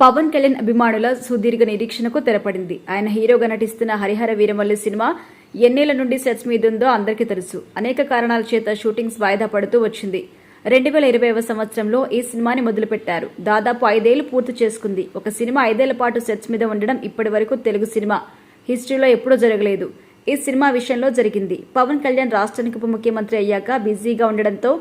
పవన్ కళ్యాణ్ అభిమానుల సుదీర్ఘ నిరీక్షణకు తెరపడింది. ఆయన హీరోగా నటిస్తున్న హరిహర వీరమల్లు సినిమా ఎన్నేళ్ల నుండి సెట్స్ మీదుందో అందరికీ తెలుసు. అనేక కారణాల చేత షూటింగ్స్ వాయిదా పడుతూ వచ్చింది. 2020వ సంవత్సరంలో ఈ సినిమాని మొదలుపెట్టారు. దాదాపు 5 ఏళ్లు పూర్తి చేసుకుంది. ఒక సినిమా 5 ఏళ్ల పాటు సెట్స్ మీద ఉండడం ఇప్పటి వరకు తెలుగు సినిమా హిస్టరీలో ఎప్పుడూ జరగలేదు. ఈ సినిమా విషయంలో జరిగింది. పవన్ కళ్యాణ్ రాష్ట్రానికి ఉప ముఖ్యమంత్రి అయ్యాక బిజీగా ఉండడంతో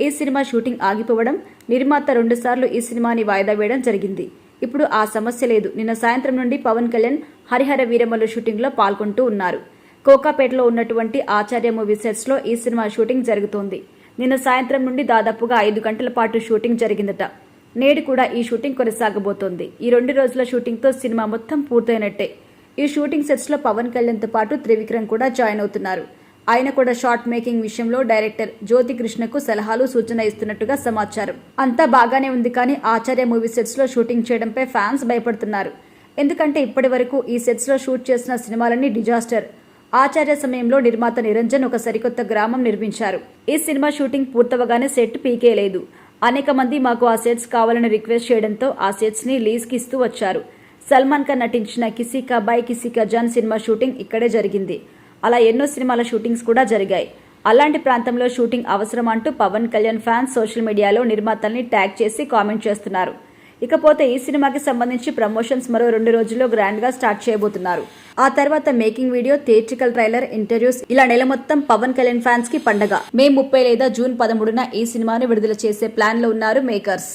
ఈ సినిమా షూటింగ్ ఆగిపోవడం, నిర్మాత 2 సార్లు ఈ సినిమాని వాయిదా వేయడం జరిగింది. ఇప్పుడు ఆ సమస్య లేదు. నిన్న సాయంత్రం నుండి పవన్ కళ్యాణ్ హరిహర వీరమల్లు షూటింగ్ లో పాల్గొంటూ ఉన్నారు. కోకాపేటలో ఉన్నటువంటి ఆచార్య మూవీ సెట్స్ లో ఈ సినిమా షూటింగ్ జరుగుతోంది. నిన్న సాయంత్రం నుండి దాదాపుగా 5 గంటల పాటు షూటింగ్ జరిగిందట. నేడు కూడా ఈ షూటింగ్ కొనసాగబోతోంది. ఈ 2 రోజుల షూటింగ్ తో సినిమా మొత్తం పూర్తయినట్టే. ఈ షూటింగ్ సెట్స్ లో పవన్ కళ్యాణ్ తో పాటు త్రివిక్రమ్ కూడా జాయిన్ అవుతున్నారు. ఆయన కూడా షార్ట్ మేకింగ్ విషయంలో డైరెక్టర్ జ్యోతి కృష్ణకు సలహాలు సూచన ఇస్తున్నట్టుగా సమాచారం. అంతా బాగానే ఉంది, కానీ ఆచార్య మూవీ సెట్స్ లో షూటింగ్ చేయడంపై ఫ్యాన్స్ భయపడుతున్నారు. ఎందుకంటే ఇప్పటి వరకు ఈ సెట్స్ లో షూట్ చేసిన సినిమాలన్నీ డిజాస్టర్. ఆచార్య సమయంలో నిర్మాత నిరంజన్ ఒక సరికొత్త గ్రామం నిర్మించారు. ఈ సినిమా షూటింగ్ పూర్తవగానే సెట్ పీకేలేదు. అనేక మంది మాకు ఆ సెట్స్ కావాలని రిక్వెస్ట్ చేయడంతో ఆ సెట్స్ ని లీజ్ కి ఇస్తూ వచ్చారు. సల్మాన్ ఖాన్ నటించిన కిసీ కా బాయ్ కిసీ కా జాన్ సినిమా షూటింగ్ ఇక్కడే జరిగింది. అలా ఎన్నో సినిమాల షూటింగ్స్ కూడా జరిగాయి. అలాంటి ప్రాంతంలో షూటింగ్ అవసరం అంటూ పవన్ కళ్యాణ్ ఫ్యాన్స్ సోషల్ మీడియాలో నిర్మాతల్ని ట్యాగ్ చేసి కామెంట్ చేస్తున్నారు. ఇకపోతే ఈ సినిమాకి సంబంధించి ప్రమోషన్స్ మరో 2 రోజుల్లో గ్రాండ్ గా స్టార్ట్ చేయబోతున్నారు. ఆ తర్వాత making video, theatrical trailer, interviews, ఇలా నెల మొత్తం పవన్ కళ్యాణ్ ఫ్యాన్స్ కి పండగ. మే 30 లేదా జూన్ 13న ఈ సినిమాను విడుదల చేసే ప్లాన్ లో ఉన్నారు మేకర్స్.